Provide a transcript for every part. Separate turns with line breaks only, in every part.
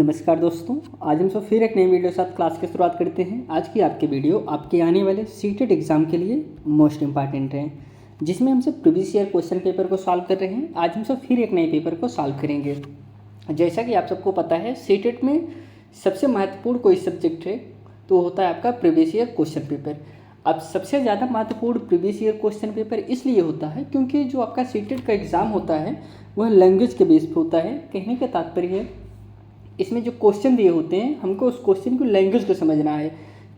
नमस्कार दोस्तों, आज हम सब फिर एक नई वीडियो के साथ क्लास की शुरुआत करते हैं। आज की आपकी वीडियो आपके आने वाले सीटेट एग्ज़ाम के लिए मोस्ट इंपॉर्टेंट है, जिसमें हम सब प्रीवियस ईयर क्वेश्चन पेपर को सॉल्व कर रहे हैं। आज हम सब फिर एक नए पेपर को सॉल्व करेंगे। जैसा कि आप सबको पता है, सीटेट में सबसे महत्वपूर्ण कोई सब्जेक्ट है तो होता है आपका प्रीवियस ईयर क्वेश्चन पेपर। अब सबसे ज़्यादा महत्वपूर्ण प्रीवियस ईयर क्वेश्चन पेपर इसलिए होता है क्योंकि जो आपका सीटेट का एग्ज़ाम होता है वह लैंग्वेज के बेस पे होता है। कहने का तात्पर्य है, इसमें जो क्वेश्चन दिए होते हैं हमको उस क्वेश्चन को लैंग्वेज को समझना है,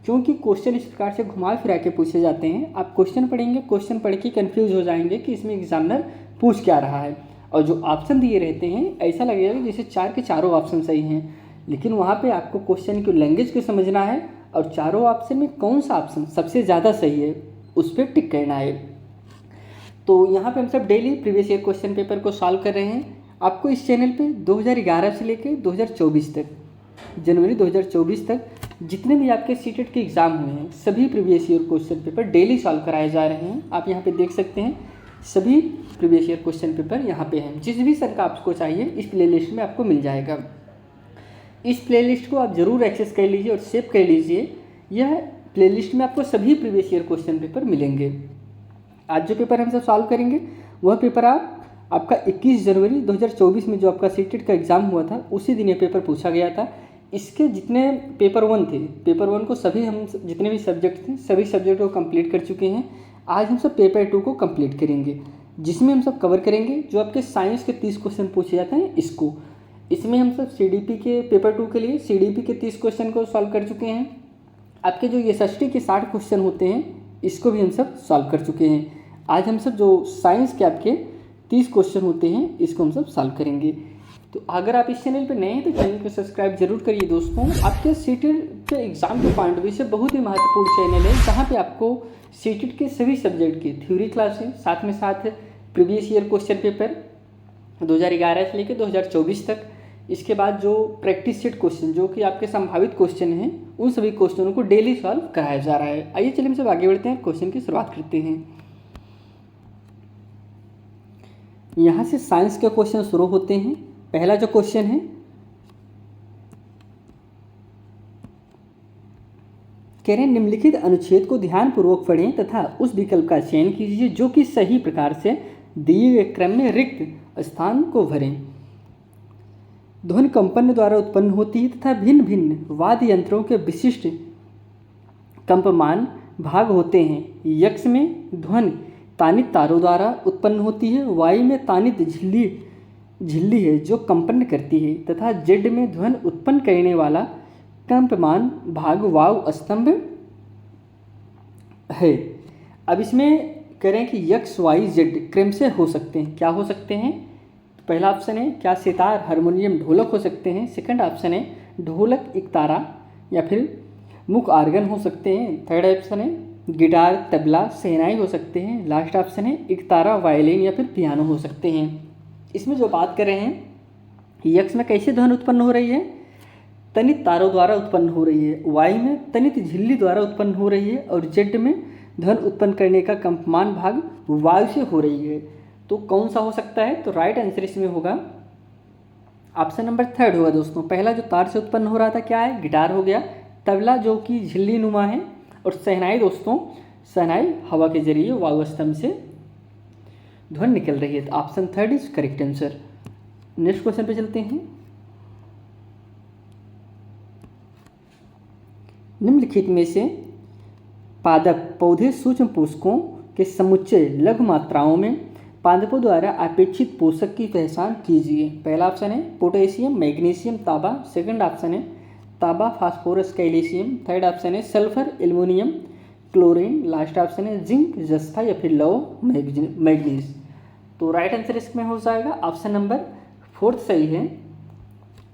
क्योंकि क्वेश्चन इस प्रकार से घुमा फिरा के पूछे जाते हैं। आप क्वेश्चन पढ़ेंगे, क्वेश्चन पढ़ के कन्फ्यूज हो जाएंगे कि इसमें एग्जामिनर पूछ क्या रहा है, और जो ऑप्शन दिए रहते हैं ऐसा लगेगा जैसे चार के चारों ऑप्शन सही हैं, लेकिन वहाँ पे आपको क्वेश्चन की लैंग्वेज को समझना है और चारों ऑप्शन में कौन सा ऑप्शन सबसे ज़्यादा सही है उस पर टिक करना है। तो यहाँ पे हम सब daily previous year question paper को सॉल्व कर रहे हैं। आपको इस चैनल पे 2011 से लेकर 2024 तक, जनवरी 2024 तक जितने भी आपके सीटेट के एग्ज़ाम हुए हैं सभी previous year question paper daily solve कराए जा रहे हैं। आप यहाँ पे देख सकते हैं सभी प्रीवियस ईयर क्वेश्चन पेपर यहाँ पे हैं। जिस भी सर का आपको चाहिए इस प्लेलिस्ट में आपको मिल जाएगा। इस प्लेलिस्ट को आप ज़रूर एक्सेस कर लीजिए और सेव कर लीजिए। यह प्लेलिस्ट में आपको सभी प्रीवियस ईयर क्वेश्चन पेपर मिलेंगे। आज जो पेपर हम सब सॉल्व करेंगे वह पेपर आपका 21 जनवरी 2024 में जो आपका सीटेट का एग्ज़ाम हुआ था उसी दिन ये पेपर पूछा गया था। इसके जितने पेपर 1 थे, पेपर 1 को सभी हम जितने भी सब्जेक्ट थे सभी सब्जेक्ट को कंप्लीट कर चुके हैं। आज हम सब पेपर 2 को कंप्लीट करेंगे, जिसमें हम सब कवर करेंगे जो आपके साइंस के 30 क्वेश्चन पूछे जाते हैं इसको। इसमें हम सब CDP के पेपर 2 के लिए CDP के 30 क्वेश्चन को सॉल्व कर चुके हैं। आपके जो SST के 60 क्वेश्चन होते हैं इसको भी हम सब सॉल्व कर चुके हैं। आज हम सब जो साइंस के आपके 30 क्वेश्चन होते हैं इसको हम सब सॉल्व करेंगे। तो अगर आप इस चैनल पर नए हैं तो चैनल को सब्सक्राइब जरूर करिए दोस्तों। आपके सीटेट के एग्ज़ाम के पॉइंट ऑफ व्यू से बहुत ही महत्वपूर्ण चैनल है, जहाँ पे आपको सीटेट के सभी सब्जेक्ट की थ्योरी क्लासेस साथ में साथ प्रीवियस ईयर क्वेश्चन पेपर 2011 से लेकर 2024 तक, इसके बाद जो प्रैक्टिस सेट क्वेश्चन जो कि आपके संभावित क्वेश्चन हैं उन सभी क्वेश्चनों को डेली सॉल्व कराया जा रहा है। आइए चलिए हम सब आगे बढ़ते हैं, क्वेश्चन की शुरुआत करते हैं। यहाँ से साइंस के क्वेश्चन शुरू होते हैं। पहला जो क्वेश्चन है, कह रहे हैं निम्नलिखित अनुच्छेद को ध्यानपूर्वक पढ़ें तथा उस विकल्प का चयन कीजिए जो कि सही प्रकार से दिए गए क्रम में रिक्त स्थान को भरें। ध्वनि कंपन द्वारा उत्पन्न होती है तथा भिन्न भिन्न वाद्य यंत्रों के विशिष्ट कंपमान भाग होते हैं। यक्ष में ध्वनि तानित तारों द्वारा उत्पन्न होती है, वायु में तानित झिल्ली है जो कंपन करती है, तथा जेड में ध्वनि उत्पन्न करने वाला कंपमान भाग वायु स्तंभ है। अब इसमें करें कि यक्ष वाई जेड क्रम से हो सकते हैं। क्या हो सकते हैं? तो पहला ऑप्शन है क्या सितार हारमोनियम ढोलक हो सकते हैं। सेकंड ऑप्शन है ढोलक एकतारा या फिर मुख आर्गन हो सकते हैं। थर्ड ऑप्शन है गिटार तबला शहनाई हो सकते हैं। लास्ट ऑप्शन है एकतारा वायलिन या फिर पियानो हो सकते हैं। इसमें जो बात कर रहे हैं, यक्ष में कैसे ध्वनि उत्पन्न हो रही है? तनित तारों द्वारा उत्पन्न हो रही है, वायु में तनित झिल्ली द्वारा उत्पन्न हो रही है, और जेड में ध्वनि उत्पन्न करने का कंपमान भाग वायु से हो रही है। तो कौन सा हो सकता है? तो राइट आंसर इसमें होगा ऑप्शन नंबर 3 होगा दोस्तों। पहला जो तार से उत्पन्न हो रहा था क्या है? गिटार हो गया। तबला जो कि झिल्ली नुमा है, और शहनाई दोस्तों, शहनाई हवा के जरिए वायु स्तंभ से ध्वनि निकल रही है। तो option 3 is correct answer. Next question पे चलते हैं। निम्नलिखित में से पादप पौधे सूक्ष्म पोषकों के समुच्चय लघु मात्राओं में पादपों द्वारा अपेक्षित पोषक की पहचान कीजिए। पहला ऑप्शन है पोटेशियम मैग्नीशियम तांबा। सेकंड ऑप्शन है तांबा फास्फोरस कैल्शियम। थर्ड ऑप्शन है sulphur aluminium chlorine. Last option है जिंक जस्ता या फिर लौह मैग्नीज। तो राइट आंसर इसमें हो जाएगा ऑप्शन नंबर 4 सही है।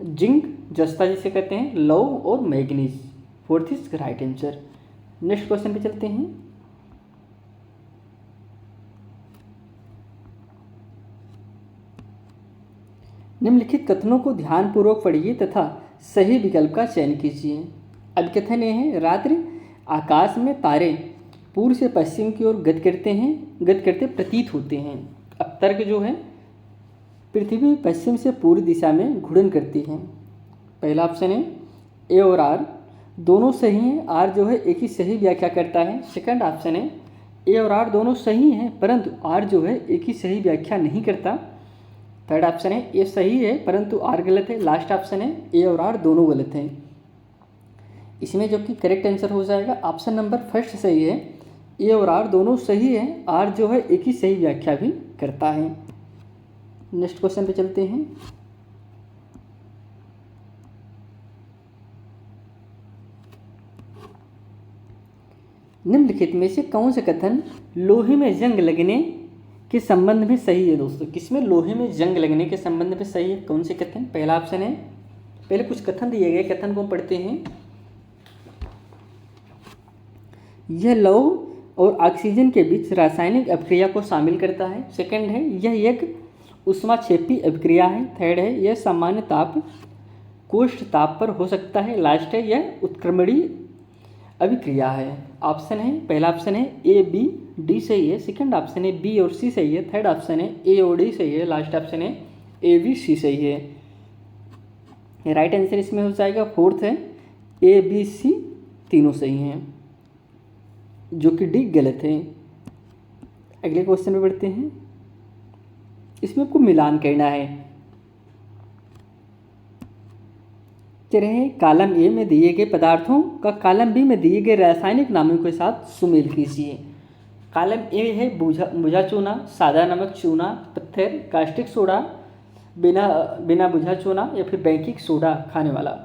जिंक जस्ता जिसे कहते हैं, लौह और manganese, 4th is right answer. Next question पे चलते हैं। निम्नलिखित कथनों को ध्यानपूर्वक पढ़िए तथा सही विकल्प का चयन कीजिए। अब कथन ये है, रात्रि आकाश में तारे पूर्व से पश्चिम की ओर गति करते प्रतीत होते हैं। अब तर्क जो है, पृथ्वी पश्चिम से पूर्व दिशा में घूर्णन करती है। पहला ऑप्शन है ए और आर दोनों सही हैं, आर जो है एक ही सही व्याख्या करता है। सेकंड ऑप्शन है ए और आर दोनों सही हैं परंतु आर जो है एक ही सही व्याख्या नहीं करता। थर्ड ऑप्शन है ए सही है परंतु आर गलत है। लास्ट ऑप्शन है ए और आर दोनों गलत हैं। इसमें जो कि करेक्ट आंसर हो जाएगा ऑप्शन नंबर फर्स्ट सही है, ए और आर दोनों सही है, आर जो है एक ही सही व्याख्या भी करता है। नेक्स्ट क्वेश्चन पे चलते हैं। निम्नलिखित में से कौन से कथन लोहे में जंग लगने के संबंध में सही है दोस्तों? किसमें लोहे में जंग लगने के संबंध में सही है? कौन से कथन? पहला ऑप्शन है, पहले कुछ कथन दिए गए, कथन को पढ़ते हैं। यह लौह और ऑक्सीजन के बीच रासायनिक अभिक्रिया को शामिल करता है। सेकंड है, यह एक ऊष्माक्षेपी अभिक्रिया है। थर्ड है, यह सामान्य ताप कोष्ठ ताप पर हो सकता है। लास्ट है, यह उत्क्रमणीय अभिक्रिया है। ऑप्शन है, पहला ऑप्शन है ए बी डी सही है। सेकंड ऑप्शन है बी और सी सही है। थर्ड ऑप्शन है ए और डी सही है। लास्ट ऑप्शन है ए बी सी सही है। राइट आंसर इसमें हो जाएगा फोर्थ है ए बी सी तीनों सही हैं, जो कि डी गलत है। अगले क्वेश्चन में बढ़ते हैं। इसमें आपको मिलान करना है। कह रहे हैं कॉलम ए में दिए गए पदार्थों का कॉलम बी में दिए गए रासायनिक नामों के साथ सुमेल कीजिए। कॉलम ए है बुझा चूना, सादा नमक, चूना, पत्थर, कास्टिक सोडा, बिना बुझा चूना या फिर बेकिंग सोडा खाने वाला।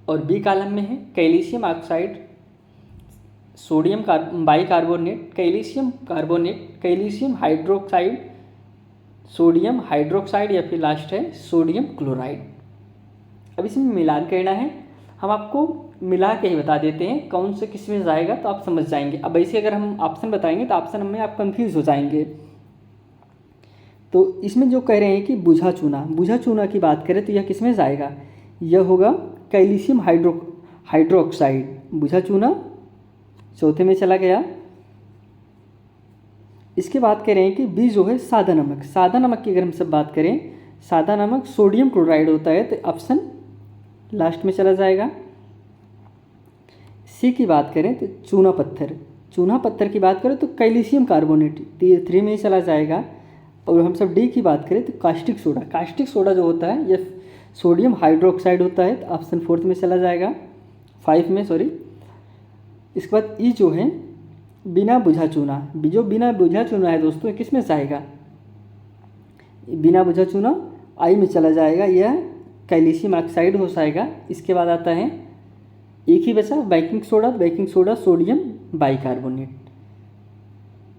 और बी कॉलम में है calcium oxide, sodium bicarbonate, calcium carbonate, calcium hydroxide, sodium hydroxide या फिर लास्ट है सोडियम क्लोराइड। अब इसमें मिलान करना है। हम आपको मिला के ही बता देते हैं कौन से किस में जाएगा तो आप समझ जाएंगे। अब ऐसे अगर हम ऑप्शन बताएंगे तो ऑप्शन में आप कंफ्यूज हो जाएंगे। तो इसमें जो कह रहे हैं कि बुझा चूना की बात करें तो यह किस में जाएगा? यह होगा कैल्शियम हाइड्रोक्साइड। बुझा चूना चौथे में चला गया। इसके बाद कह रहे हैं कि बी जो है सादा नमक की अगर हम सब बात करें, सादा नमक सोडियम क्लोराइड होता है तो ऑप्शन लास्ट में चला जाएगा। सी की बात करें तो चूना पत्थर की बात करें तो कैल्शियम कार्बोनेट 3 में ही चला जाएगा। और हम सब डी की बात करें तो कास्टिक सोडा जो होता है यह सोडियम हाइड्रोक्साइड होता है तो ऑप्शन 4 में चला जाएगा, 5 में सॉरी। इसके बाद ई जो है बिना बुझा चूना है दोस्तों, किस में जाएगा? बिना बुझा चूना आई में चला जाएगा, यह कैल्शियम ऑक्साइड हो जाएगा। इसके बाद आता है एक ही बचा baking soda sodium bicarbonate.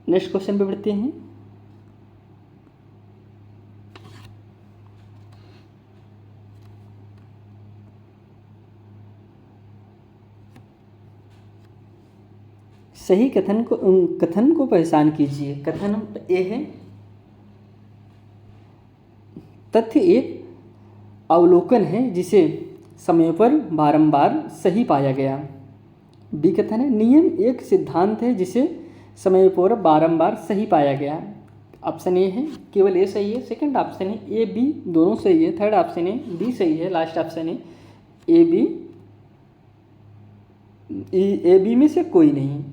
Next question पे बढ़ते हैं। सही कथन को पहचान कीजिए। कथन ए है, तथ्य एक अवलोकन है जिसे समय पर बारंबार सही पाया गया। बी कथन है, नियम एक सिद्धांत है जिसे समय पर बारंबार सही पाया गया। ऑप्शन ए है केवल ए सही है। सेकंड ऑप्शन है ए बी दोनों सही है। थर्ड ऑप्शन है बी सही है। लास्ट ऑप्शन है ए बी में से कोई नहीं,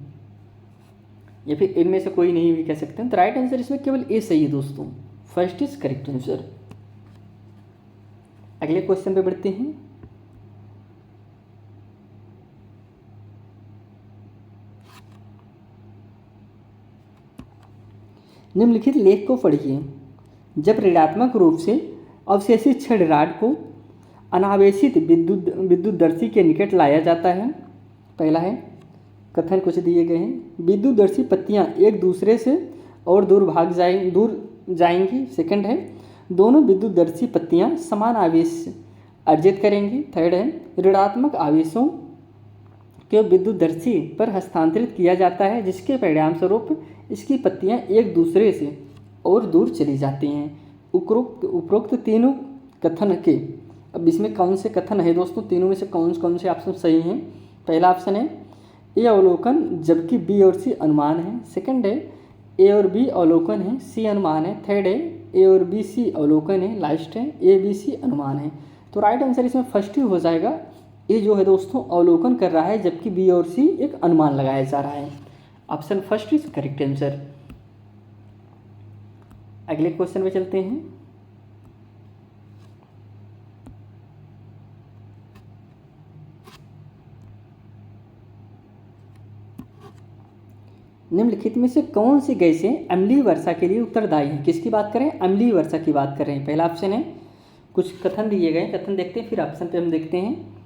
या फिर इनमें से कोई नहीं भी कह सकते हैं। तो राइट आंसर इसमें केवल ए सही है दोस्तों, फर्स्ट इज करेक्ट आंसर। अगले क्वेश्चन पे बढ़ते हैं। निम्नलिखित लेख को पढ़िए। जब ऋणात्मक रूप से अवशेषित क्षण रॉड को अनावेशित विद्युतदर्शी के निकट लाया जाता है। पहला है, कथन कुछ दिए गए हैं, विद्युतदर्शी पत्तियां एक दूसरे से और दूर जाएंगी। सेकंड है, दोनों विद्युतदर्शी पत्तियां समान आवेश अर्जित करेंगी। थर्ड है, ऋणात्मक आवेशों के विद्युतदर्शी पर हस्तांतरित किया जाता है जिसके परिणाम स्वरूप इसकी पत्तियां एक दूसरे से और दूर चली जाती हैं। उपरोक्त तीनों कथन के, अब इसमें कौन से कथन है दोस्तों? तीनों में से कौन से ऑप्शन सही हैं? पहला ऑप्शन है ए अवलोकन जबकि बी और सी अनुमान है। सेकंड है ए और बी अवलोकन है, सी अनुमान है। थर्ड है ए और बी सी अवलोकन है। लास्ट है ए बी सी अनुमान है। तो राइट आंसर इसमें फर्स्ट ही हो जाएगा। ए जो है दोस्तों अवलोकन कर रहा है, जबकि बी और सी एक अनुमान लगाया जा रहा है। Option first is correct answer. अगले क्वेश्चन में चलते हैं। निम्नलिखित में से कौन सी गैसें अम्लीय वर्षा के लिए उत्तरदायी हैं? किसकी बात करें? अम्लीय वर्षा की बात कर रहे हैं। पहला ऑप्शन है, कुछ कथन दिए गए, कथन देखते हैं फिर ऑप्शन पे हम देखते हैं।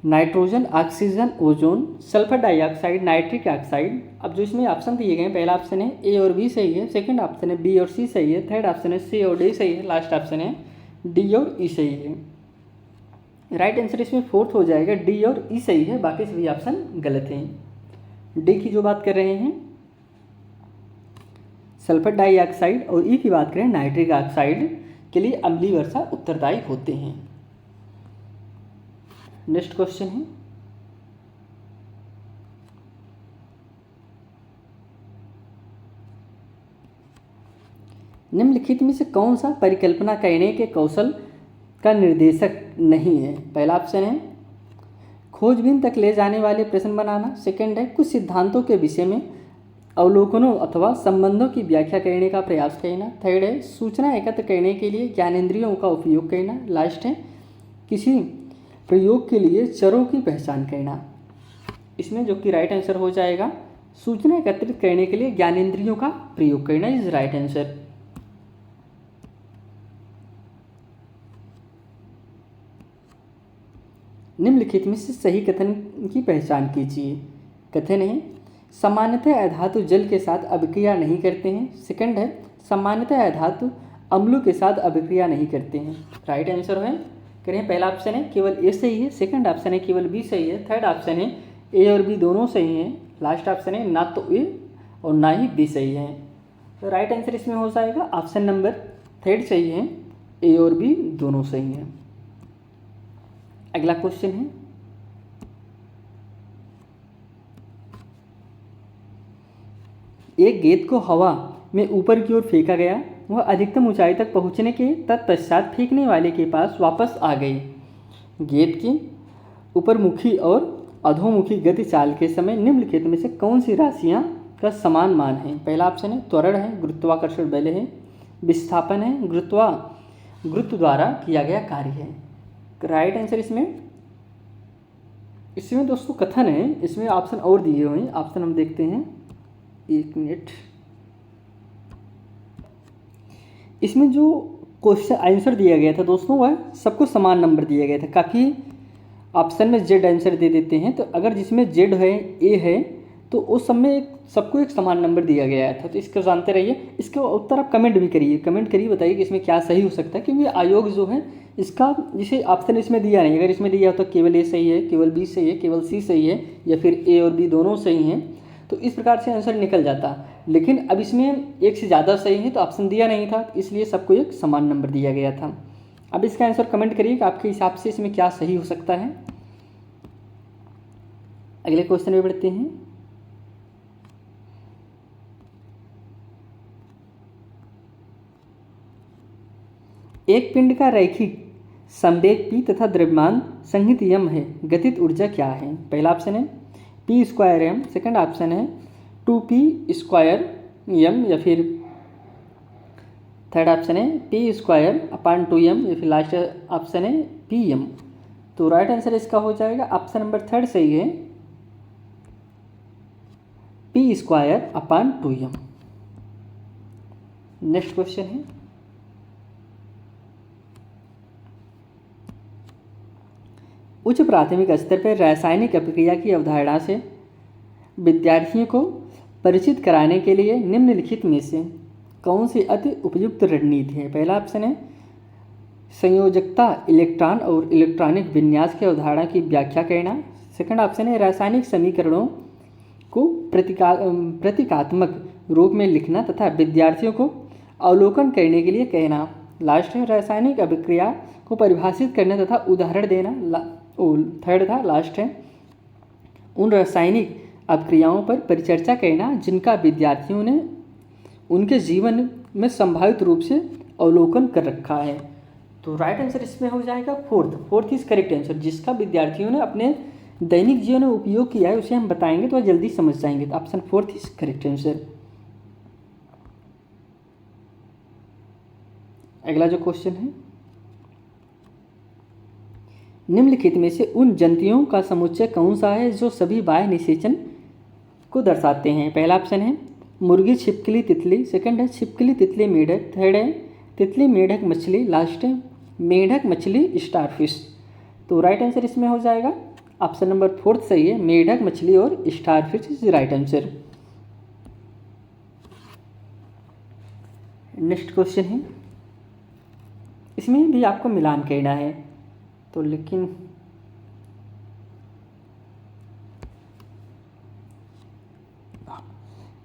Nitrogen, oxygen, ozone, sulphur dioxide, nitric oxide. अब जो इसमें ऑप्शन दिए गए हैं, पहला ऑप्शन है ए और बी सही है, सेकंड ऑप्शन है बी और सी सही है, थर्ड ऑप्शन है सी और डी सही है, लास्ट ऑप्शन है डी और ई सही है। राइट आंसर इसमें फोर्थ हो जाएगा, डी और ई सही है, बाकी सभी ऑप्शन गलत हैं। डी की जो बात कर रहे हैं सल्फर डाइऑक्साइड और ई की बात करें नाइट्रिक ऑक्साइड के लिए अम्लीय वर्षा उत्तरदायी होते हैं। नेक्स्ट क्वेश्चन है, निम्नलिखित में से कौन सा परिकल्पना करने के कौशल का निर्देशक नहीं है? पहला ऑप्शन है खोजबीन तक ले जाने वाले प्रश्न बनाना, सेकंड है कुछ सिद्धांतों के विषय में अवलोकनों अथवा संबंधों की व्याख्या करने का प्रयास करना, थर्ड है सूचना एकत्र करने के लिए ज्ञानेंद्रियों का उपयोग करना, लास्ट है किसी प्रयोग के लिए चरों की पहचान करना। इसमें जो कि राइट आंसर हो जाएगा सूचना एकत्रित करने के लिए ज्ञानेंद्रियों का प्रयोग करना इज राइट आंसर। निम्नलिखित में से सही कथन की पहचान कीजिए। कथन है सामान्यतः अधातु जल के साथ अभिक्रिया नहीं करते हैं, सेकंड है सामान्यतः अधातु अम्लों के साथ अभिक्रिया नहीं करते हैं। राइट आंसर है करें, पहला ऑप्शन है केवल ए सही है, सेकंड ऑप्शन है केवल बी सही है, थर्ड ऑप्शन है ए और बी दोनों सही हैं, लास्ट ऑप्शन है ना तो ए और ना ही बी सही है। तो राइट आंसर इसमें हो जाएगा ऑप्शन नंबर थर्ड सही है, ए और बी दोनों सही हैं। अगला क्वेश्चन है, एक गेंद को हवा में ऊपर की ओर फेंका गया, वह अधिकतम ऊंचाई तक पहुंचने के तत्पश्चात फेंकने वाले के पास वापस आ गई। गेंद की ऊपरमुखी और अधोमुखी गति चाल के समय निम्नलिखित में से कौन सी राशियां का समान मान है? पहला ऑप्शन है त्वरण है, गुरुत्वाकर्षण बल है, विस्थापन है, गुरुत्व द्वारा किया गया कार्य है। राइट आंसर इसमें दोस्तों कथन है, इसमें ऑप्शन और दिए हुए हैं, ऑप्शन हम देखते हैं, एक मिनट। इसमें जो क्वेश्चन आंसर दिया गया था दोस्तों वह सबको समान नंबर दिया गया था। काफ़ी ऑप्शन में जेड आंसर दे देते हैं, तो अगर जिसमें जेड है ए है तो उस सब में सबको एक समान नंबर दिया गया था। तो इसको जानते रहिए, इसका उत्तर आप कमेंट भी करिए, बताइए कि इसमें क्या सही हो सकता है, क्योंकि आयोग जो है इसका जिसे ऑप्शन इसमें दिया नहीं, अगर इसमें दिया हो तो केवल ए सही है, केवल बी सही है, केवल सी सही है, या फिर ए और बी दोनों सही हैं, तो इस प्रकार से आंसर निकल जाता। लेकिन अब इसमें एक से ज़्यादा सही है तो ऑप्शन दिया नहीं था, इसलिए सबको एक समान नंबर दिया गया था। अब इसका आंसर कमेंट करिए कि आपके हिसाब से इसमें क्या सही हो सकता है। अगले क्वेश्चन में बढ़ते हैं। एक पिंड का रैखिक संवेग p तथा द्रव्यमान संहित यम है, गतित ऊर्जा क्या है? पहला ऑप्शन है p square m, second option है 2p स्क्वायर m, या फिर थर्ड ऑप्शन है p स्क्वायर अपान 2m, या फिर लास्ट ऑप्शन है pm। तो राइट आंसर इसका हो जाएगा ऑप्शन नंबर थर्ड सही है, p square upon 2m। Next question है, उच्च प्राथमिक स्तर पर रासायनिक अभिक्रिया की अवधारणा से विद्यार्थियों को परिचित कराने के लिए निम्नलिखित में से कौन सी अति उपयुक्त रणनीति है? पहला ऑप्शन है संयोजकता, इलेक्ट्रॉन और इलेक्ट्रॉनिक विन्यास की अवधारणा की व्याख्या करना, सेकंड ऑप्शन है रासायनिक समीकरणों को प्रतीकात्मक रूप में लिखना तथा विद्यार्थियों को अवलोकन करने के लिए कहना, लास्ट है रासायनिक अभिक्रिया को परिभाषित करना तथा उदाहरण देना, थर्ड था लास्ट है उन रासायनिक अभिक्रियाओं पर परिचर्चा करना जिनका विद्यार्थियों ने उनके जीवन में संभावित रूप से अवलोकन कर रखा है। तो राइट आंसर इसमें हो जाएगा फोर्थ इज करेक्ट आंसर। जिसका विद्यार्थियों ने अपने दैनिक जीवन में उपयोग किया है उसे हम बताएंगे तो जल्दी समझ जाएंगे। तो option fourth is correct answer. अगला जो क्वेश्चन है, निम्नलिखित में से उन जंतुओं का समुच्चय कौन सा है जो सभी बाह्य निषेचन को दर्शाते हैं। पहला ऑप्शन है मुर्गी, छिपकली, तितली। सेकंड है छिपकली, तितली, मेढक। थर्ड है तितली, मेढक, मछली। लास्ट है मेढक, मछली, स्टारफिश। तो राइट आंसर इसमें हो जाएगा ऑप्शन नंबर फोर्थ सही है, मेढक, मछली और starfish is right answer. Next question है, इसमें भी आपको मिलान करना है तो लेकिन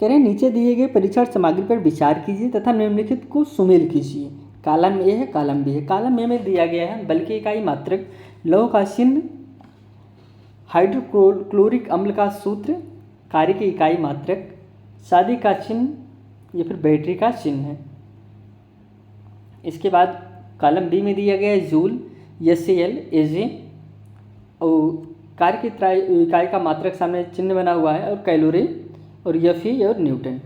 कह रहे हैं नीचे दिए गए परीक्षण सामग्री पर विचार कीजिए तथा निम्नलिखित को सुमेल कीजिए। कॉलम ए है, कॉलम बी है। कॉलम ए में दिया गया है बल की इकाई मात्रक, लौह का चिन्ह, हाइड्रोक्लोरिक अम्ल का सूत्र, कार्य की इकाई मात्रक, शादी का चिन्ह या फिर बैटरी का चिन्ह है। इसके बाद कॉलम बी में दिया गया है जूल, एसएल, एजे और कार्य की इकाई का मात्रक सामने चिन्ह बना हुआ है और कैलोरी और एफई और न्यूटन।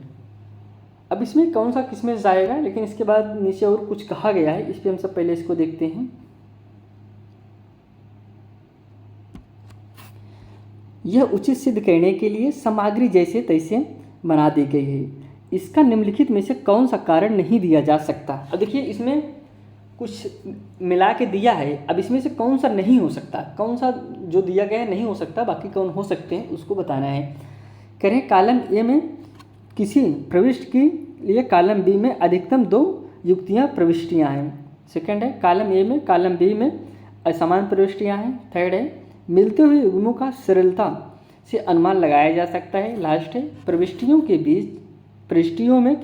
अब इसमें कौन सा किसमें जाएगा, लेकिन इसके बाद नीचे और कुछ कहा गया है, इस पर हम सब पहले इसको देखते हैं। यह उचित सिद्ध करने के लिए सामग्री जैसे तैसे बना दी गई है। इसका निम्नलिखित में से कौन सा कारण नहीं दिया जा सकता। अब देखिए इसमें कुछ मिला के दिया है, अब इसमें से कौन सा नहीं हो सकता, कौन सा जो दिया गया है नहीं हो सकता, बाकी कौन हो सकते हैं उसको बताना है। कह रहे हैं कॉलम ए में किसी प्रविष्टि के लिए कॉलम बी में अधिकतम 2 युक्तियाँ प्रविष्टियाँ हैं। सेकंड है कॉलम ए में कॉलम बी में असमान प्रविष्टियाँ हैं। थर्ड है मिलते हुए युग्मों का सरलता से अनुमान लगाया जा सकता है। लास्ट है प्रविष्टियों के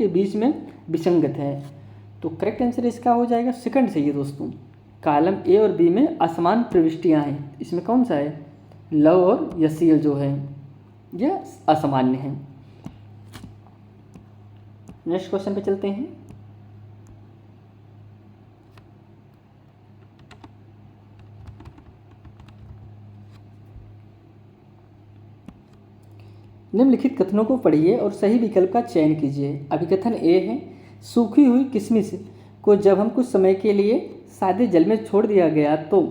बीच में विसंगत है। तो करेक्ट आंसर इसका हो जाएगा सेकंड सही है दोस्तों, कॉलम ए और बी में असमान प्रविष्टियाँ हैं। इसमें कौन सा है, लव और यसील जो है यह असामान्य है। नेक्स्ट क्वेश्चन पे चलते हैं। निम्नलिखित कथनों को पढ़िए और सही विकल्प का चयन कीजिए। अभिकथन ए है सूखी हुई किशमिश को जब हम कुछ समय के लिए सादे जल में छोड़ दिया गया तो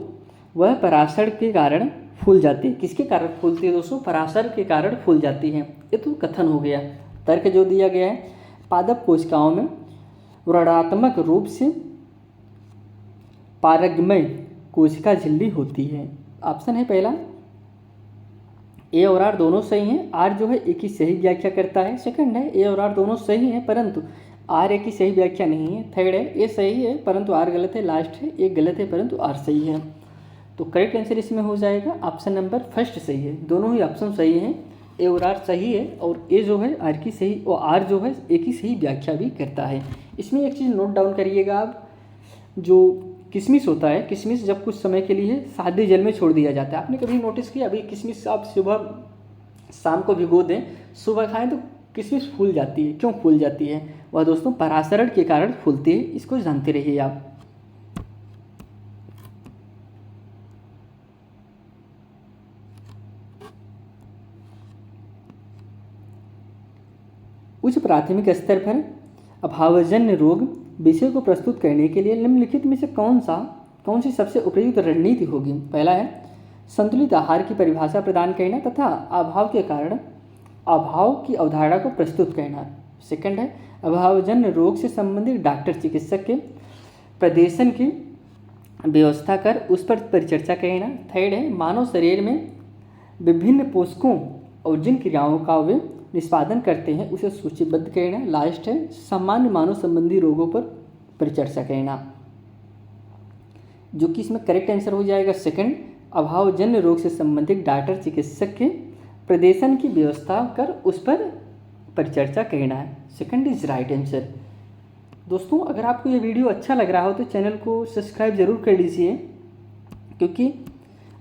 वह पराशर के कारण फूल जाती है। किसके कारण फूलती है दोस्तों, पराशर के कारण फूल जाती है। ये तो कथन हो गया। तर्क जो दिया गया है पादप कोशिकाओं में ऋणात्मक रूप से पारगमय कोशिका झिल्ली होती है। ऑप्शन है पहला ए और आर दोनों सही हैं, आर जो है एक ही सही व्याख्या करता है। सेकंड है ए और आर दोनों सही हैं परंतु आर एक ही सही व्याख्या नहीं है। थर्ड है ए सही है परंतु आर गलत है। लास्ट है ए गलत है परंतु आर सही है। तो करेक्ट आंसर इसमें हो जाएगा ऑप्शन नंबर फर्स्ट सही है। दोनों ही ऑप्शन सही हैं, ए और आर सही है और ए जो है आर की सही और आर जो है एक ही सही व्याख्या भी करता है। इसमें एक चीज़ नोट डाउन करिएगा आप, जो किशमिश होता है, किशमिश जब कुछ समय के लिए सादे जल में छोड़ दिया जाता है। आपने कभी नोटिस किया, अभी किशमिश आप सुबह शाम को भिगो दें, सुबह खाएं तो किशमिश फूल जाती है। क्यों फूल जाती है, वह दोस्तों पराशरण के कारण फूलती है। इसको जानते रहिए आप। उच्च प्राथमिक स्तर पर अभावजन्य रोग विषय को प्रस्तुत करने के लिए निम्नलिखित में से कौन सी सबसे उपयुक्त रणनीति होगी। पहला है संतुलित आहार की परिभाषा प्रदान करना तथा अभाव के कारण अभाव की अवधारणा को प्रस्तुत करना। सेकंड है अभावजन्य रोग से संबंधित डॉक्टर चिकित्सक के प्रदेशन की व्यवस्था कर उस पर परिचर्चा करना। थर्ड है मानव शरीर में विभिन्न पोषकों और जिन क्रियाओं का वे निष्पादन करते हैं उसे सूचीबद्ध करना। लास्ट है सामान्य मानव संबंधी रोगों पर परिचर्चा करना, जो कि इसमें करेक्ट आंसर हो जाएगा सेकंड, अभावजन्य रोग से संबंधित डॉक्टर चिकित्सक के प्रदेशन की व्यवस्था कर उस पर परिचर्चा करना है। Second is right answer. दोस्तों अगर आपको ये वीडियो अच्छा लग रहा हो तो चैनल को सब्सक्राइब जरूर कर लीजिए, क्योंकि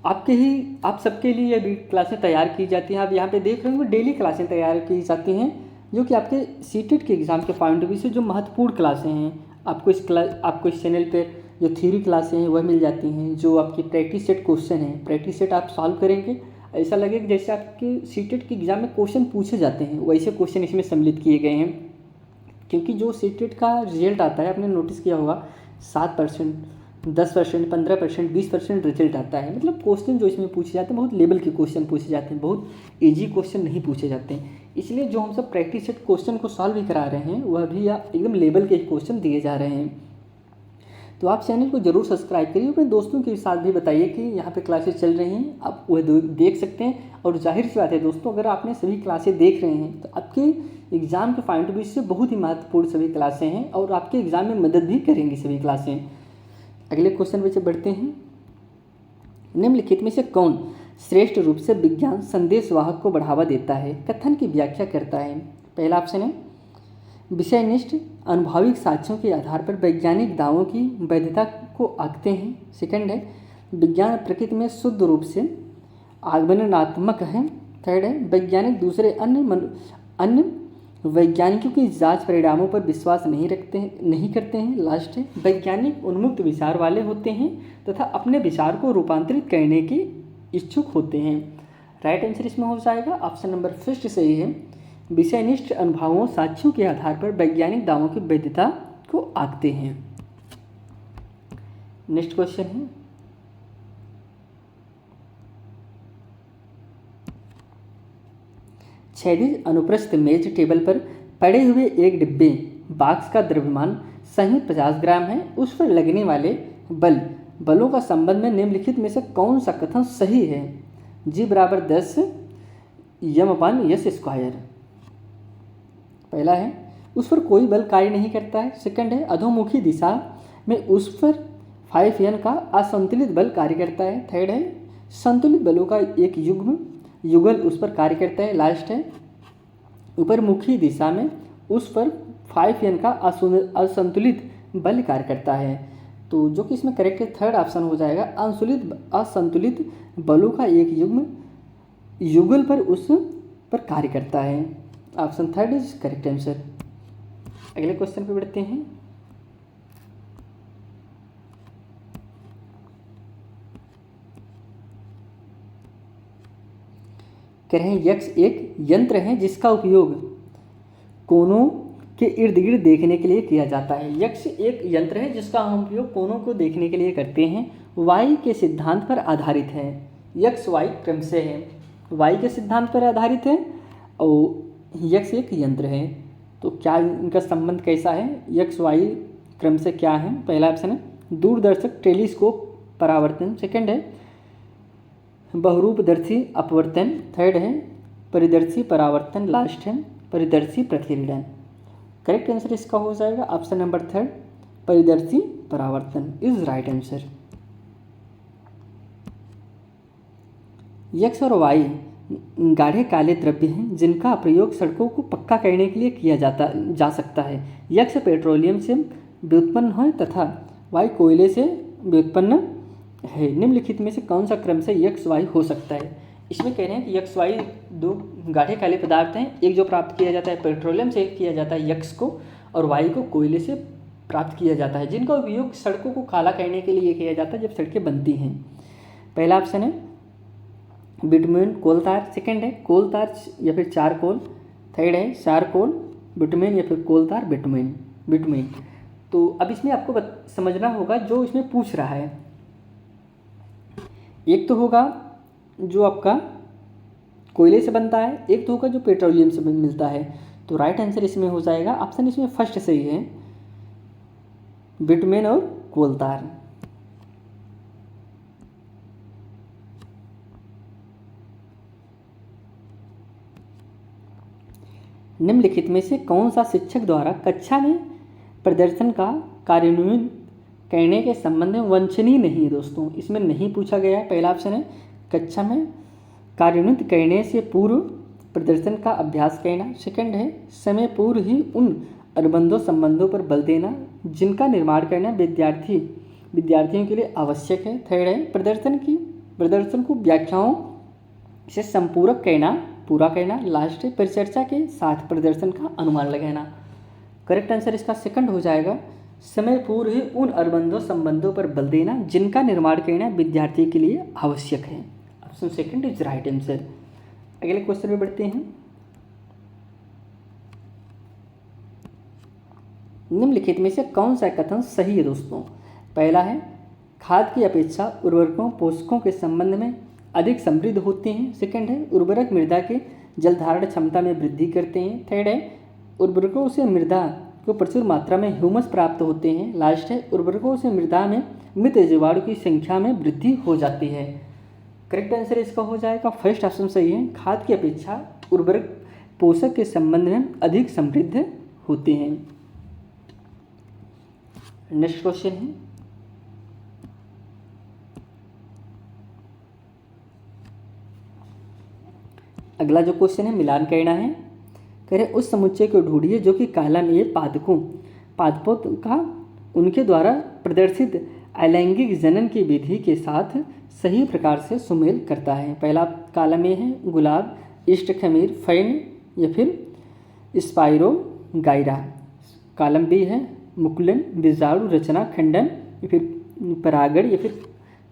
आप सबके लिए ये क्लासें तैयार की जाती हैं। आप यहाँ पे देख रहे होंगे डेली क्लासें तैयार की जाती हैं, जो कि आपके सीटेट के एग्ज़ाम के पॉइंट ऑफ व्यू से जो महत्वपूर्ण क्लासें हैं आपको इस चैनल पे जो थ्योरी क्लासें हैं वह मिल जाती हैं, जो आपकी प्रैक्टिस सेट क्वेश्चन हैं, प्रैक्टिस सेट आप सॉल्व करेंगे ऐसा लगेगा जैसे आपके सीटेट के एग्ज़ाम में क्वेश्चन पूछे जाते हैं, वैसे क्वेश्चन इसमें सम्मिलित किए गए हैं। क्योंकि जो सीटेट का रिजल्ट आता है, आपने नोटिस किया होगा 7%, 10%, 15%, 20% रिजल्ट आता है। मतलब क्वेश्चन जो इसमें पूछे जाते हैं बहुत लेवल के क्वेश्चन पूछे जाते हैं, बहुत इजी क्वेश्चन नहीं पूछे जाते हैं। इसलिए जो हम सब प्रैक्टिस सेट क्वेश्चन को सॉल्व भी करा रहे हैं वह भी एकदम लेवल के क्वेश्चन दिए जा रहे हैं। तो आप चैनल को जरूर सब्सक्राइब करिए, अपने दोस्तों के साथ भी बताइए कि यहाँ पे क्लासेस चल रही हैं, आप वह देख सकते हैं। और जाहिर सी बात है दोस्तों, अगर आपने सभी क्लासेस देख रहे हैं तो आपके एग्ज़ाम के पॉइंट ऑफ व्यू से बहुत ही महत्वपूर्ण सभी क्लासें हैं और आपके एग्ज़ाम में मदद भी करेंगी सभी क्लासें। अगले क्वेश्चन पे बढ़ते हैं। निम्नलिखित में से कौन श्रेष्ठ रूप से विज्ञान संदेशवाहक को बढ़ावा देता है, कथन की व्याख्या करता है? पहला ऑप्शन है विषयनिष्ठ अनुभविक साक्ष्यों के आधार पर वैज्ञानिक दावों की वैधता को आंकते हैं। सेकंड है विज्ञान प्रकृति में शुद्ध रूप से आगमनात्मक है। थर्ड है वैज्ञानिक दूसरे अन्य वैज्ञानिकों की जांच परिणामों पर विश्वास नहीं करते हैं। लास्ट है वैज्ञानिक उन्मुक्त विचार वाले होते हैं तथा अपने विचार को रूपांतरित करने के इच्छुक होते हैं। राइट आंसर इसमें हो जाएगा ऑप्शन नंबर फर्स्ट सही है। विषयनिष्ठ अनुभवों साक्ष्यों के आधार पर वैज्ञानिक दावों की वैधता को आंकते हैं। नेक्स्ट क्वेश्चन है क्षैतिज अनुप्रस्थ मेज टेबल पर पड़े हुए एक डिब्बे बॉक्स का द्रव्यमान संयुक्त 50 ग्राम है। उस पर लगने वाले बलों का संबंध में निम्नलिखित में से कौन सा कथन सही है? G बराबर 10 m/s²। पहला है उस पर कोई बल कार्य नहीं करता है। सेकंड है अधोमुखी दिशा में उस पर 5N का असंतुलित बल कार्य करता है। थर्ड है संतुलित बलों का एक युगल उस पर कार्य करता है। लास्ट है ऊपरमुखी दिशा में उस पर 5N का असंतुलित बल कार्य करता है। तो जो कि इसमें करेक्ट है थर्ड ऑप्शन हो जाएगा, असंतुलित बलों का एक युगल पर उस पर कार्य करता है। Option third is correct answer. अगले क्वेश्चन पे बढ़ते हैं। कह रहे हैं यक्ष एक यंत्र है जिसका उपयोग कोनों के इर्द गिर्द देखने के लिए किया जाता है। यक्ष एक यंत्र है जिसका हम उपयोग कोनों को देखने के लिए करते हैं। वाई के सिद्धांत पर आधारित है। यक्ष वाई क्रम से है, वाई के सिद्धांत पर आधारित है और यक्ष एक यंत्र है। तो क्या इनका संबंध कैसा है? यक्ष वाई क्रम से क्या है? पहला ऑप्शन है दूरदर्शक टेलीस्कोप परावर्तन। सेकंड है बहुरूपदर्शी अपवर्तन। थर्ड है परिदर्शी परावर्तन। लास्ट है परिदर्शी प्रतिकीर्ण। करेक्ट आंसर इसका हो जाएगा ऑप्शन नंबर थर्ड, परिदर्शी परावर्तन इज राइट आंसर। यक्ष और वाई गाढ़े काले द्रव्य हैं जिनका प्रयोग सड़कों को पक्का करने के लिए किया जा सकता है। यक्ष पेट्रोलियम से व्युत्पन्न है तथा वाई कोयले से व्युत्पन्न है। निम्नलिखित में से कौन सा क्रम से यक्ष वाई हो सकता है? इसमें कह रहे हैं कि यक्ष वाई दो गाढ़े काले पदार्थ हैं, एक जो प्राप्त किया जाता है पेट्रोलियम से किया जाता है यक्ष को, और वाई को कोयले से प्राप्त किया जाता है, जिनका उपयोग सड़कों को काला करने के लिए किया जाता है जब सड़कें बनती हैं। पहला ऑप्शन है बिटुमेन कोल तार। सेकेंड है कोल तार या फिर चारकोल। थर्ड है चारकोल बिटुमेन या फिर कोल तार बिटुमेन। तो अब इसमें आपको समझना होगा जो इसमें पूछ रहा है। एक तो होगा जो आपका कोयले से बनता है, एक तो होगा जो पेट्रोलियम से मिलता है। तो राइट आंसर इसमें हो जाएगा ऑप्शन इसमें फर्स्ट सही है, बिटुमेन और कोल तार। निम्नलिखित में से कौन सा शिक्षक द्वारा कक्षा में प्रदर्शन का कार्यान्वयन करने के संबंध में वांछनीय नहीं है? दोस्तों इसमें नहीं पूछा गया है। पहला ऑप्शन है कक्षा में कार्यान्वित करने से पूर्व प्रदर्शन का अभ्यास करना। सेकंड है समय पूर्व ही उन अनुबंधों संबंधों पर बल देना जिनका निर्माण करना विद्यार्थियों के लिए आवश्यक है। थर्ड है प्रदर्शन को व्याख्याओं से संपूरक पूरा करना। लास्ट है परिचर्चा के साथ प्रदर्शन का अनुमान लगाना। करेक्ट आंसर इसका सेकंड हो जाएगा, समय पूर्व ही उन अनुबंधों संबंधों पर बल देना जिनका निर्माण करना विद्यार्थी के लिए आवश्यक है। Option second is right answer. अगले क्वेश्चन में बढ़ते हैं। निम्नलिखित में से कौन सा कथन सही है दोस्तों? पहला है खाद की अपेक्षा उर्वरकों पोषकों के संबंध में अधिक समृद्ध होते हैं। सेकंड है उर्वरक मृदा के जल धारण क्षमता में वृद्धि करते हैं। थर्ड है उर्वरकों से मृदा को प्रचुर मात्रा में ह्यूमस प्राप्त होते हैं। लास्ट है उर्वरकों से मृदा में मृत जीवाणु की संख्या में वृद्धि हो जाती है। करेक्ट आंसर इसका हो जाएगा फर्स्ट ऑप्शन सही है। खाद की अपेक्षा उर्वरक पोषक के संबंध में अधिक समृद्ध होते हैं। नेक्स्ट क्वेश्चन है अगला जो क्वेश्चन है मिलान करना है। कह रहे उस समुच्चय को ढूंढिए जो कि कॉलम ए पादपों का उनके द्वारा प्रदर्शित अलैंगिक जनन की विधि के साथ सही प्रकार से सुमेल करता है। पहला कॉलम ए है गुलाब, इष्ट खमीर, फैन या फिर स्पाइरो गायरा। कॉलम बी है मुकुलन, बीजाणु रचना, खंडन या फिर परागण या फिर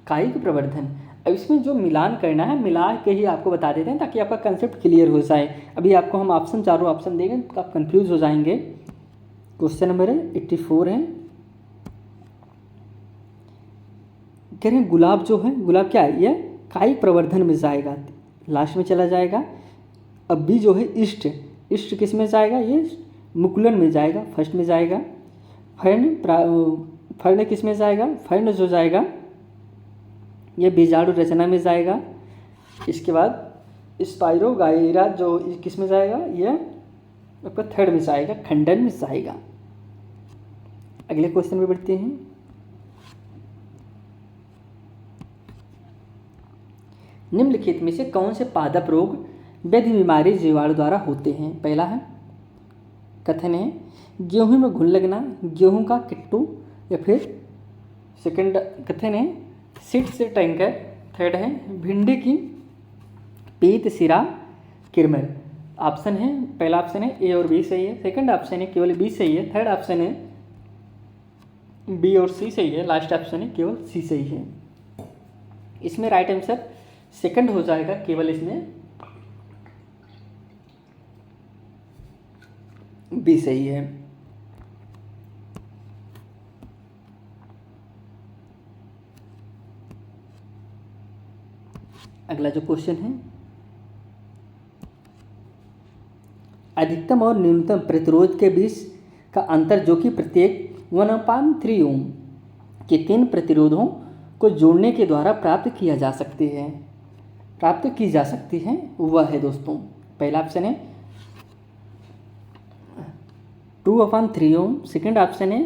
कायिक प्रवर्धन। अब इसमें जो मिलान करना है मिला के ही आपको बता देते हैं ताकि आपका कंसेप्ट क्लियर हो जाए। अभी आपको हम ऑप्शन चारों ऑप्शन देंगे तो आप कंफ्यूज हो जाएंगे। क्वेश्चन नंबर 84 है। कह रहे हैं गुलाब जो है गुलाब क्या है ये कायिक प्रवर्धन में जाएगा, लास्ट में चला जाएगा। अब भी जो है इष्ट किस में जाएगा? ये मुकुलन में जाएगा, फर्स्ट में जाएगा। फर्ण किस में जाएगा? फर्ण जो जाएगा ये बीजाणु रचना में जाएगा। इसके बाद स्पाइरो गायरा जो किस में जाएगा? ये आपका थर्ड में जाएगा, खंडन में जाएगा। अगले क्वेश्चन में बढ़ते हैं। निम्नलिखित में से कौन से पादप रोग व्याधि बीमारी जीवाणु द्वारा होते हैं? पहला है कथन है गेहूं में घुन लगना, गेहूं का किट्टू या फिर सेकंड कथन है सीड से टैंकर। थर्ड है भिंडी की पीत सिरा किरमर। ऑप्शन है पहला ऑप्शन है ए और बी सही है। सेकंड ऑप्शन है केवल बी सही है। थर्ड ऑप्शन है बी और सी सही है। लास्ट ऑप्शन है केवल सी सही है। इसमें राइट आंसर सेकंड हो जाएगा, केवल इसमें बी सही है। अगला जो क्वेश्चन है अधिकतम और न्यूनतम प्रतिरोध के बीच का अंतर जो कि प्रत्येक 1/3 ओम के 3 प्रतिरोधों को जोड़ने के द्वारा प्राप्त की जा सकती है वह है दोस्तों। पहला ऑप्शन है 2/3 ओम। सेकंड ऑप्शन है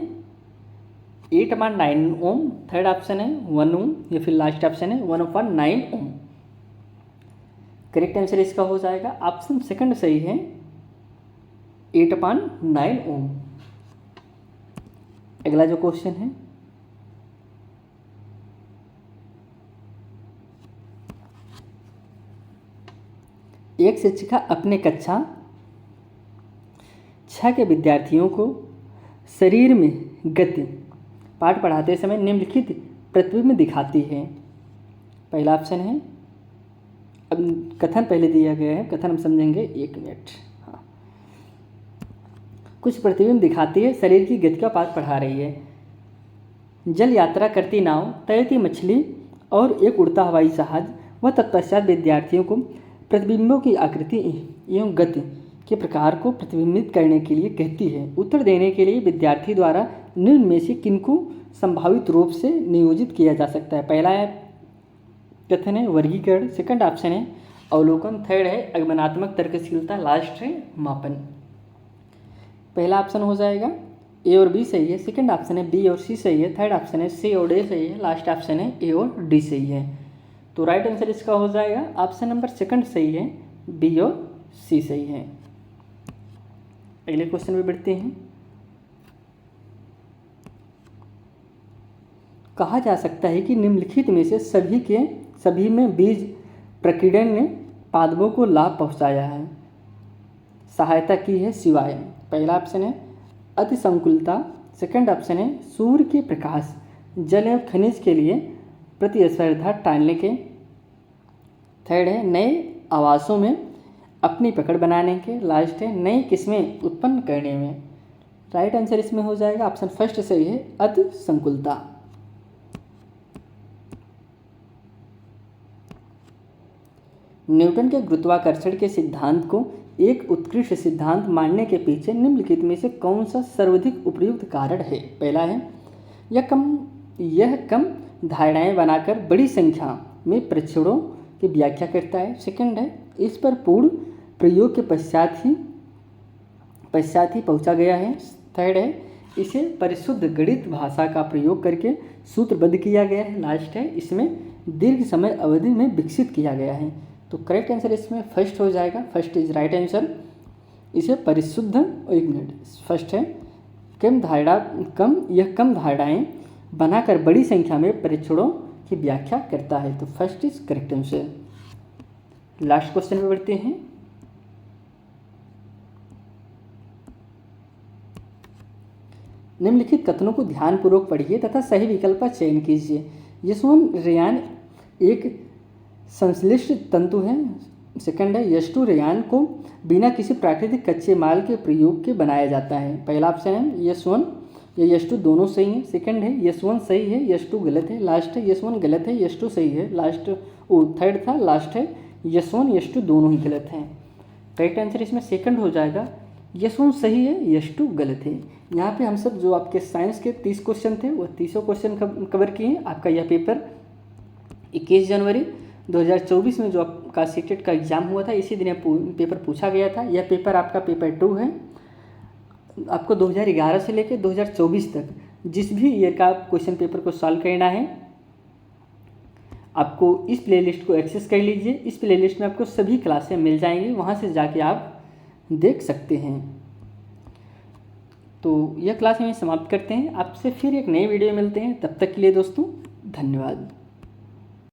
8/9 ओम। थर्ड ऑप्शन है 1 ओम या फिर लास्ट ऑप्शन है 1/9 ओम। करेक्ट आंसर इसका हो जाएगा ऑप्शन सेकंड सही है 8/9 ओम। अगला जो क्वेश्चन है एक शिक्षिका अपने कक्षा 6 के विद्यार्थियों को शरीर में गति पाठ पढ़ाते समय निम्नलिखित प्रतिबिंब दिखाती है। पहला ऑप्शन है, अब कथन पहले दिया गया है, कथन हम समझेंगे, एक मिनट। हाँ, कुछ प्रतिबिंब दिखाती है, शरीर की गति का पाठ पढ़ा रही है। जल यात्रा करती नाव, तैरती मछली और एक उड़ता हवाई जहाज। वह तत्पश्चात विद्यार्थियों को प्रतिबिंबों की आकृति एवं गति के प्रकार को प्रतिबिंबित करने के लिए कहती है। उत्तर देने के लिए विद्यार्थी द्वारा निम्न में से किनको संभावित रूप से नियोजित किया जा सकता है। पहला है कथन है वर्गीकरण। सेकंड ऑप्शन है अवलोकन। थर्ड है आगमनात्मक तर्कशीलता। लास्ट है मापन। पहला ऑप्शन हो जाएगा ए और बी सही है। सेकंड ऑप्शन है बी और सी सही है। थर्ड ऑप्शन है सी और डी सही है। लास्ट ऑप्शन है ए और डी सही है। तो राइट आंसर इसका हो जाएगा ऑप्शन नंबर सेकंड सही है, बी और सी सही है। अगले क्वेश्चन में बढ़ते हैं। कहा जा सकता है कि निम्नलिखित में से सभी में बीज प्रकीर्णन ने पादपों को लाभ पहुंचाया है, सहायता की है, सिवाय। पहला ऑप्शन है अतिसंकुलता। सेकंड ऑप्शन है सूर्य के प्रकाश जल एवं खनिज के लिए प्रतिस्पर्धा टालने के। थर्ड है नए आवासों में अपनी पकड़ बनाने के। लास्ट है नई किस्में उत्पन्न करने में। राइट आंसर इसमें हो जाएगा ऑप्शन फर्स्ट सही है, अति संकुलता। न्यूटन के गुरुत्वाकर्षण के सिद्धांत को एक उत्कृष्ट सिद्धांत मानने के पीछे निम्नलिखित में से कौन सा सर्वाधिक उपयुक्त कारण है। पहला है यह कम धारणाएं बनाकर बड़ी संख्या में परीक्षणों की व्याख्या करता है। सेकंड है इस पर पूर्ण प्रयोग के पश्चात ही पहुंचा गया है। थर्ड है इसे परिशुद्ध गणित भाषा का प्रयोग करके सूत्रबद्ध किया गया है। लास्ट है इसमें दीर्घ समय अवधि में विकसित किया गया है। तो करेक्ट आंसर इसमें फर्स्ट हो जाएगा, फर्स्ट इज राइट आंसर। इसे परिशुद्ध, एक मिनट, फर्स्ट है कम धारणाएं बनाकर बड़ी संख्या में परीक्षणों की व्याख्या करता है। तो first is correct answer. Last question में बढ़ते हैं। निम्नलिखित कथनों को ध्यानपूर्वक पढ़िए तथा सही विकल्प का चयन कीजिए। यशवंत रेयान एक संश्लिष्ट तंतु है। सेकंड है H2 रेयान को बिना किसी प्राकृतिक कच्चे माल के प्रयोग के बनाया जाता है। पहला ऑप्शन है यश1 या H2 दोनों सही हैं। सेकंड है यश1 सही है, H2 गलत है। लास्ट है यश1 गलत है, H2 सही है। थर्ड था, लास्ट है यश1 H2 दोनों ही गलत हैं। करेक्ट आंसर इसमें सेकंड हो जाएगा, यश1 सही है, H2 गलत है। यहाँ पे हम सब जो आपके साइंस के 30 क्वेश्चन थे वो 30 क्वेश्चन कवर किए हैं। आपका यह पेपर 21 जनवरी 2024 में जो आपका सीटेट का एग्ज़ाम हुआ था इसी दिन पेपर पूछा गया था। यह पेपर आपका पेपर 2 है। आपको 2011 से लेकर 2024 तक जिस भी ईयर का आप क्वेश्चन पेपर को सॉल्व करना है आपको इस प्लेलिस्ट को एक्सेस कर लीजिए। इस प्लेलिस्ट में आपको सभी क्लासें मिल जाएंगी, वहाँ से जाके आप देख सकते हैं। तो यह क्लास यहीं समाप्त करते हैं। आपसे फिर एक नई वीडियो मिलते हैं। तब तक के लिए दोस्तों धन्यवाद।